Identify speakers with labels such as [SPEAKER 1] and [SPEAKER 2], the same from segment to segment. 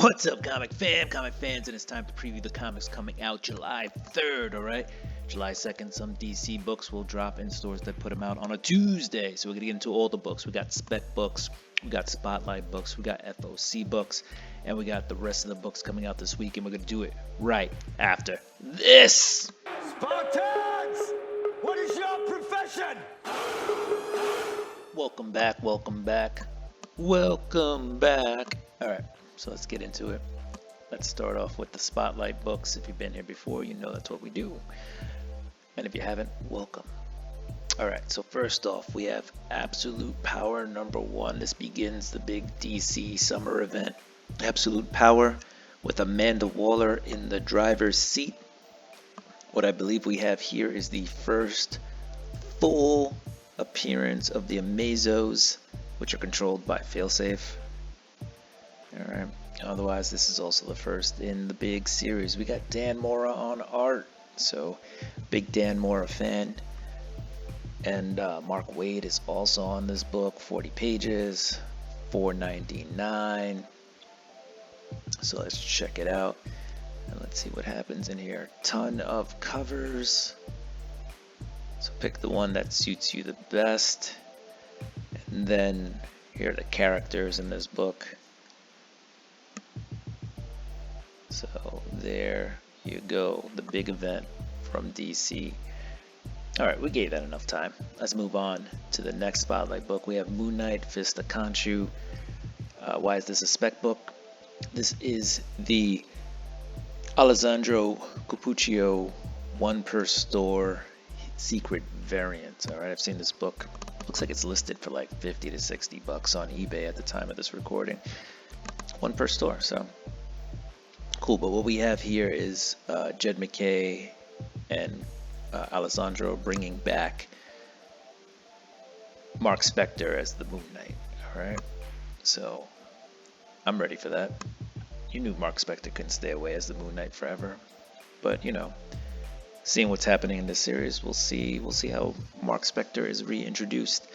[SPEAKER 1] What's up, comic fans, and it's time to preview the comics coming out July 3rd, alright? July 2nd, some DC books will drop in stores that put them out on a Tuesday. So we're going to get into all the books. We got Spec books, we got Spotlight books, we got FOC books, and we got the rest of the books coming out this week, and we're going to do it right after this.
[SPEAKER 2] Spartans! What is your profession?
[SPEAKER 1] Welcome back. Alright, so let's get into it. Let's start off with the Spotlight books. If you've been here before, you know that's what we do. And if you haven't, welcome. Alright, so first off, we have Absolute Power #1. This begins the big DC summer event. Absolute Power with Amanda Waller in the driver's seat. What I believe we have here is the first full appearance of the Amazos, which are controlled by Failsafe. Alright, otherwise this is also the first in the big series. We got Dan Mora on art, so big Dan Mora fan. And Mark Waid is also on this book, 40 pages, $4.99. So let's check it out and let's see what happens in here. Ton of covers, so pick the one that suits you the best. And then here are the characters in this book. So there you go, the big event from DC. Alright, we gave that enough time. Let's move on to the next Spotlight book. We have Moon Knight, Fist of Khonshu. Why is this a spec book? This is the Alessandro Cappuccio one per store secret variant. Alright, I've seen this book. Looks like it's listed for like 50 to 60 bucks on eBay at the time of this recording. One per store, so cool. But what we have here is Jed McKay and Alessandro bringing back Mark Spector as the Moon Knight. Alright, so I'm ready for that. You knew Mark Spector couldn't stay away as the Moon Knight forever, but you know, seeing what's happening in this series, we'll see how Mark Spector is reintroduced.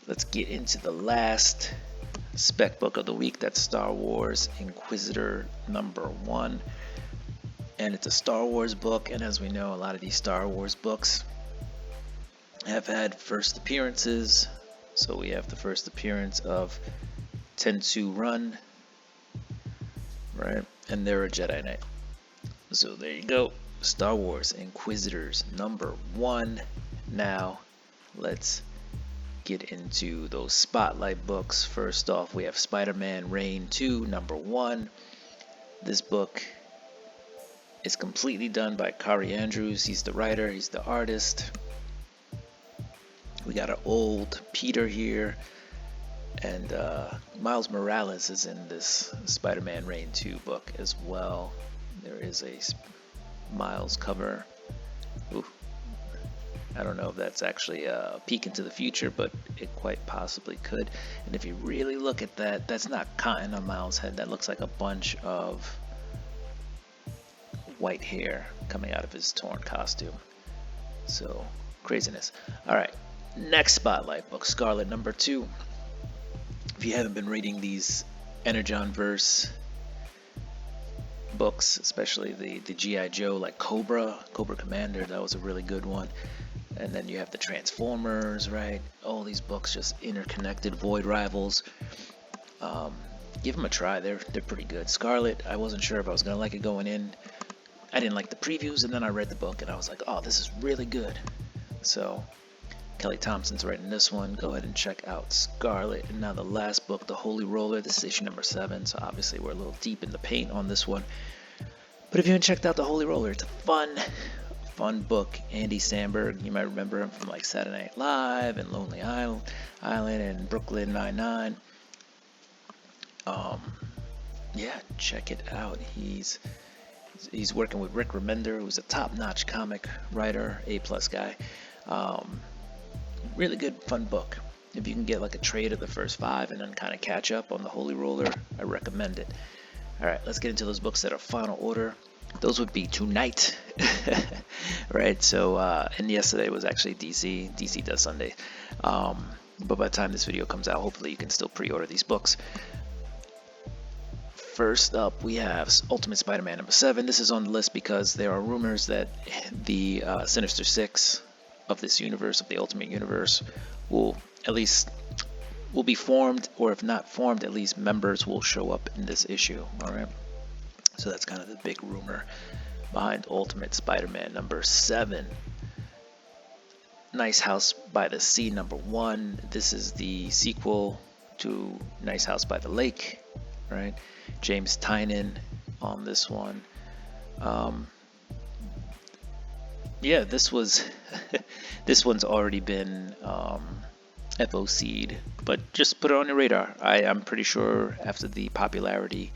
[SPEAKER 1] Let's get into the last spec book of the week. That's Star Wars Inquisitor #1, and it's a Star Wars book. And as we know, a lot of these Star Wars books have had first appearances. So we have the first appearance of Tensu Run, right? And they're a Jedi Knight. So there you go, Star Wars Inquisitors #1. Now let's get into those Spotlight books. First off, we have Spider-Man Reign 2 #1. This book is completely done by Kari Andrews. He's the writer, he's the artist. We got an old Peter here, and Miles Morales is in this Spider-Man Reign 2 book as well. There is a Miles cover. Ooh, I don't know if that's actually a peek into the future, but it quite possibly could. And if you really look at that, that's not cotton on Miles' head. That looks like a bunch of white hair coming out of his torn costume. So, craziness. Alright, next Spotlight book, Scarlet #2. If you haven't been reading these Energon-verse books, especially the G.I. Joe, like Cobra Commander, that was a really good one. And then you have the Transformers, right? All these books just interconnected, Void Rivals. Give them a try, they're pretty good. Scarlet, I wasn't sure if I was gonna like it going in. I didn't like the previews, and then I read the book and I was like, oh, this is really good. So Kelly Thompson's writing this one. Go ahead and check out Scarlet. And now the last book, The Holy Roller. This is issue #7, so obviously we're a little deep in the paint on this one. But if you haven't checked out The Holy Roller, it's a fun book. Andy Samberg, you might remember him from like Saturday Night Live and Lonely Island and Brooklyn Nine-Nine. Yeah, check it out. He's working with Rick Remender, who's a top-notch comic writer, A+ guy. Really good, fun book. If you can get like a trade of the first 5 and then kind of catch up on The Holy Roller, I recommend it. Alright, let's get into those books that are final order. Those would be tonight. Right, so, and yesterday was actually DC. DC does Sunday. But by the time this video comes out, hopefully you can still pre-order these books. first up we have Ultimate Spider-Man number 7. This is on the list because there are rumors that the Sinister Six of this universe, of the Ultimate Universe, will be formed, or if not formed, at least members will show up in this issue. Alright, so that's kind of the big rumor behind Ultimate Spider-Man number 7. Nice House by the Sea number 1. This is the sequel to Nice House by the Lake, right? James Tynion on this one. Yeah, this was this one's already been FOC'd, but just put it on your radar. I'm pretty sure after the popularity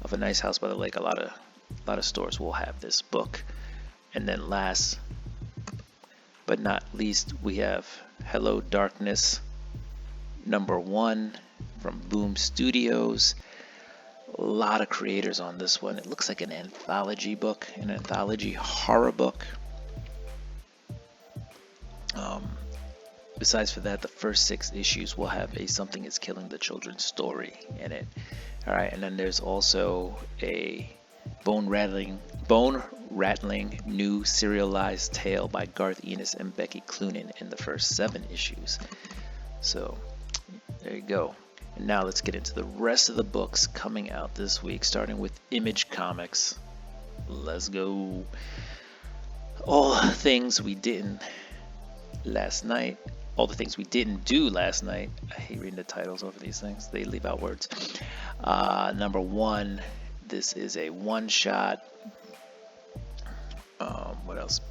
[SPEAKER 1] of A Nice House by the Lake, a lot of stores will have this book. And then last but not least, we have Hello Darkness number 1 from Boom Studios. A lot of creators on this one. It looks like an anthology book, an anthology horror book. Besides for that, the first 6 issues will have a Something is Killing the Children story in it. Alright, and then there's also a bone rattling new serialized tale by Garth Ennis and Becky Cloonan in the first 7 issues. So there you go. And now let's get into the rest of the books coming out this week, starting with Image Comics. Let's go. All things we didn't last night. All the things we didn't do last night. I hate reading the titles over these things. They leave out words. Number 1. This is a one-shot. What else?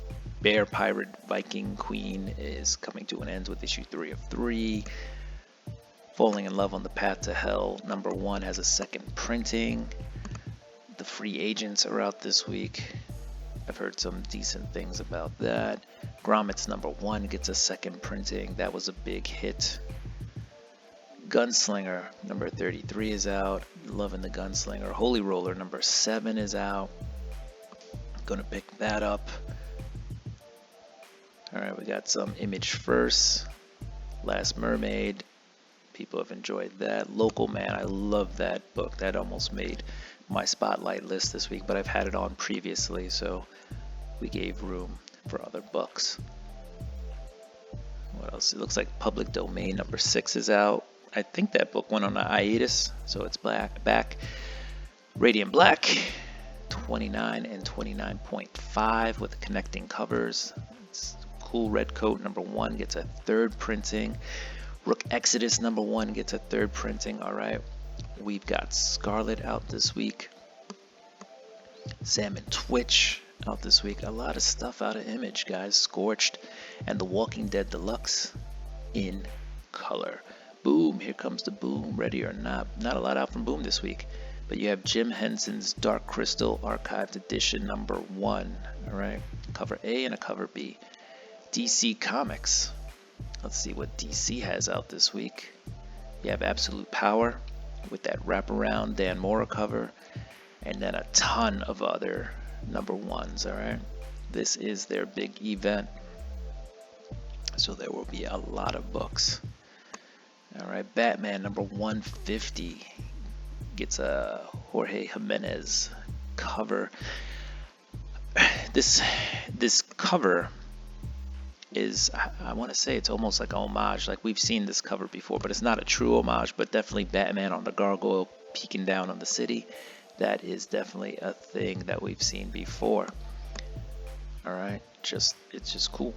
[SPEAKER 1] Bear Pirate Viking Queen is coming to an end with issue 3 of 3. Falling in Love on the Path to Hell number 1 has a second printing. The Free Agents are out this week. I've heard some decent things about that. Grommets number 1 gets a second printing. That was a big hit. Gunslinger number 33 is out. Loving the Gunslinger. Holy Roller number 7 is out. Gonna pick that up. Alright, we got some Image First. Last Mermaid. People have enjoyed that. Local Man, I love that book. That almost made my spotlight list this week, but I've had it on previously, so we gave room for other books. What else? It looks like Public Domain number 6 is out. I think that book went on a hiatus, so it's back. Radiant Black 29 and 29.5 with connecting covers. It's cool. Red Coat number 1 gets a 3rd printing. Rook Exodus number 1 gets a 3rd printing. Alright, we've got Scarlet out this week. Sam and Twitch out this week. A lot of stuff out of Image, guys. Scorched and The Walking Dead Deluxe in color. Boom, here comes the Boom, Ready or Not. Not a lot out from Boom this week, but you have Jim Henson's Dark Crystal Archived Edition number 1. Alright, cover A and a cover B. DC Comics. Let's see what DC has out this week. You have Absolute Power with that wraparound Dan Mora cover, and then a ton of other number 1s. Alright, this is their big event, so there will be a lot of books. Alright, Batman number 150 gets a Jorge Jimenez cover. This cover is, I want to say it's almost like a homage. Like we've seen this cover before, but it's not a true homage, but definitely Batman on the gargoyle peeking down on the city. That is definitely a thing that we've seen before. Alright, it's just cool.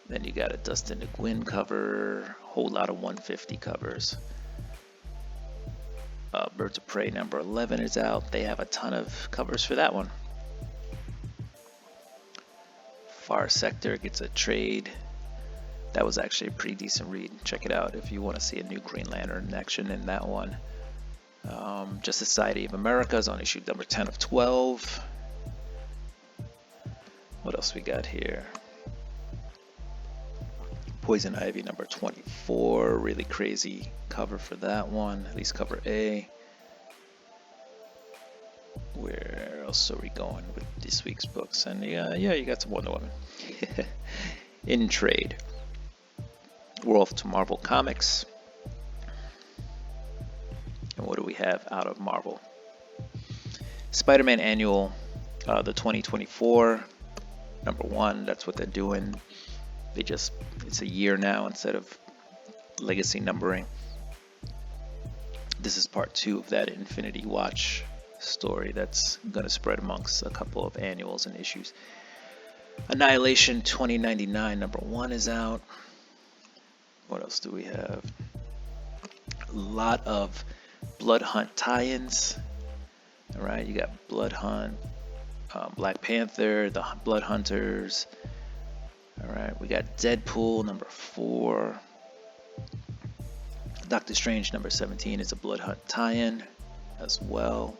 [SPEAKER 1] Then you got a Dustin Le Guin cover, whole lot of 150 covers. Birds of Prey number 11 is out. They have a ton of covers for that one. Far Sector gets a trade. That was actually a pretty decent read. Check it out if you want to see a new Green Lantern action in that one. Justice Society of America is on issue number 10 of 12. What else we got here? Poison Ivy number 24. Really crazy cover for that one. At least cover A. Where else are we going with this week's books? And yeah, you got some Wonder Woman. In trade. We're off to Marvel Comics. And what do we have out of Marvel? Spider-Man Annual, the 2024, #1. That's what they're doing. It's a year now instead of legacy numbering. This is part 2 of that Infinity Watch story that's going to spread amongst a couple of annuals and issues. Annihilation 2099 #1 is out. What else do we have? A lot of Blood Hunt tie-ins. All right, you got Blood Hunt, Black Panther, the Blood Hunters. All right, we got Deadpool #4. Doctor Strange #17 is a Blood Hunt tie-in as well.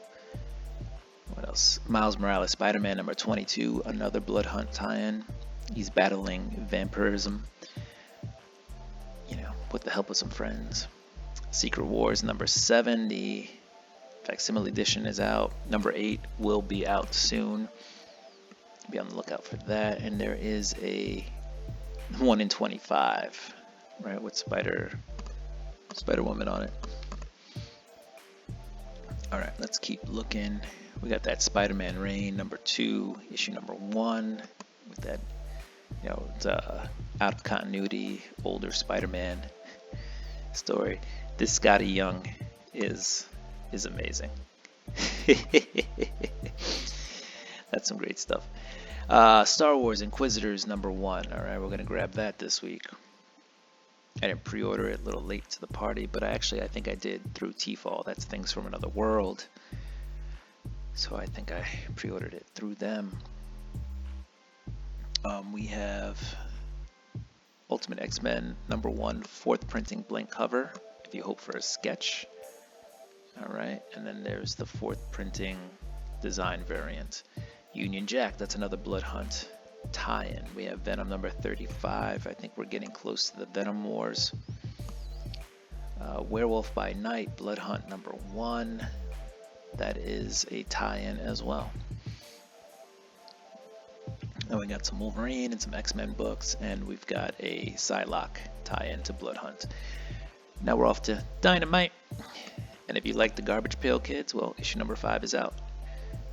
[SPEAKER 1] What else? Miles Morales Spider-Man #22, another Blood Hunt tie-in. He's battling vampirism, with the help of some friends. Secret Wars #7, the facsimile edition is out. #8 will be out soon. Be on the lookout for that. And there is a 1 in 25, right, with Spider-Woman on it. All right, let's keep looking. We got that Spider-Man Reign #2, issue #1, with that, it's out of continuity, older Spider-Man story. This Scotty Young is amazing. That's some great stuff. Star Wars Inquisitors #1. All right, we're gonna grab that this week. I didn't pre-order it, a little late to the party, but I think I did through Tfall. That's Things from Another World. So I think I pre-ordered it through them. We have Ultimate X-Men #1, 4th printing blank cover, if you hope for a sketch. All right, and then there's the 4th printing design variant. Union Jack, that's another Blood Hunt tie-in. We have Venom #35. I think we're getting close to the Venom Wars. Werewolf by Night, Blood Hunt #1. That is a tie-in as well. And we got some Wolverine and some X-Men books, and we've got a Psylocke tie-in to Blood Hunt. Now we're off to Dynamite. And if you like the Garbage Pail Kids, well, issue #5 is out.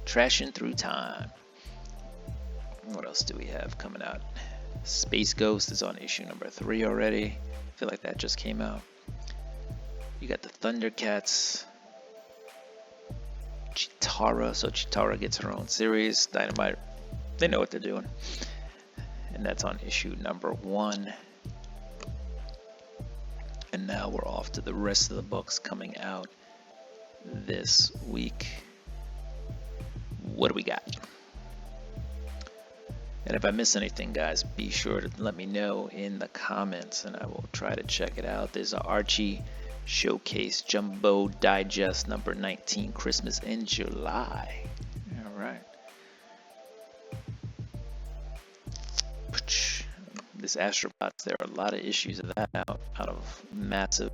[SPEAKER 1] Trashing Through Time. What else do we have coming out? Space Ghost is on issue #3 already. I feel like that just came out. You got the Thundercats. Chitara. So Chitara gets her own series. Dynamite, they know what they're doing. And that's on issue #1. And now we're off to the rest of the books coming out this week. What do we got? And if I miss anything, guys, be sure to let me know in the comments and I will try to check it out. There's an Archie Showcase Jumbo Digest #19, Christmas in July. All right. This Astrobots, there are a lot of issues of that out of massive.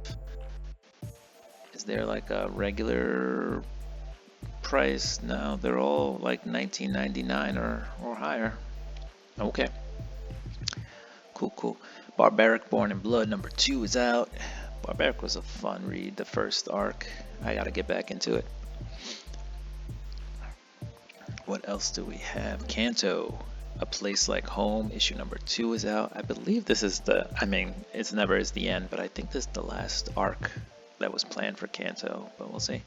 [SPEAKER 1] Is there like a regular price? No, they're all like $19.99 or higher. Okay. Cool. Barbaric Born in Blood #2 is out. Barbaric was a fun read, the first arc. I gotta get back into it. What else do we have? Kanto, A Place Like Home, issue #2 is out. I believe this is it's never is the end, but I think this is the last arc that was planned for Kanto, but we'll see.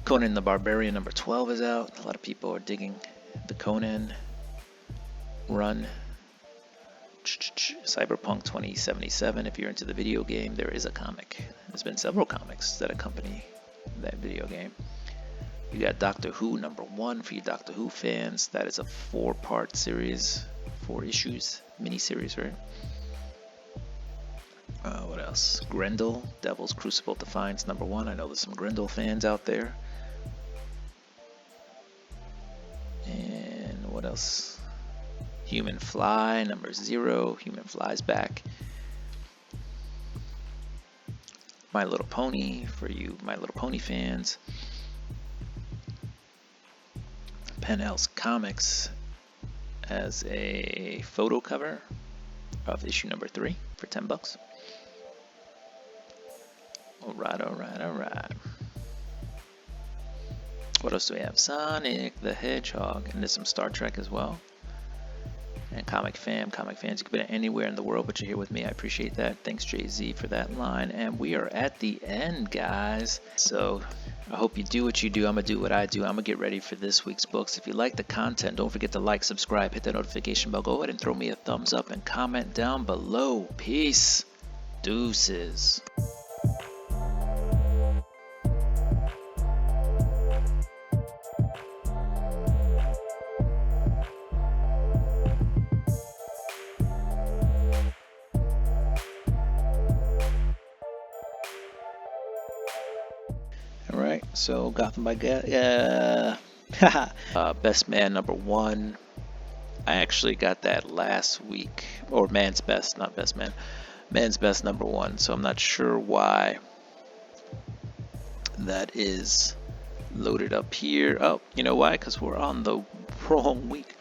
[SPEAKER 1] Conan the Barbarian #12 is out. A lot of people are digging the Conan run. Cyberpunk 2077, if you're into the video game, there is a comic. There's been several comics that accompany that video game. You got Doctor Who #1 for you Doctor Who fans. That is a 4-part series, 4 issues, mini-series, right? What else? Grendel, Devil's Crucible Defiance #1. I know there's some Grendel fans out there. And what else? Human Fly #0. Human Fly's back. My Little Pony for you My Little Pony fans. Penhouse Comics as a photo cover of issue #3 for $10. All right. What else do we have? Sonic the Hedgehog, and there's some Star Trek as well. And comic fans, you could be anywhere in the world, but you're here with me. I appreciate that. Thanks, Jay-Z, for that line. And we are at the end, guys. So I hope you do what you do. I'm going to do what I do. I'm going to get ready for this week's books. If you like the content, don't forget to like, subscribe, hit that notification bell. Go ahead and throw me a thumbs up and comment down below. Peace. Deuces. Alright, so Gotham by Best Man #1. I actually got that last week, or Man's Best, not Best Man. Man's Best #1, so I'm not sure why that is loaded up here. Oh, you know why? Because we're on the wrong week.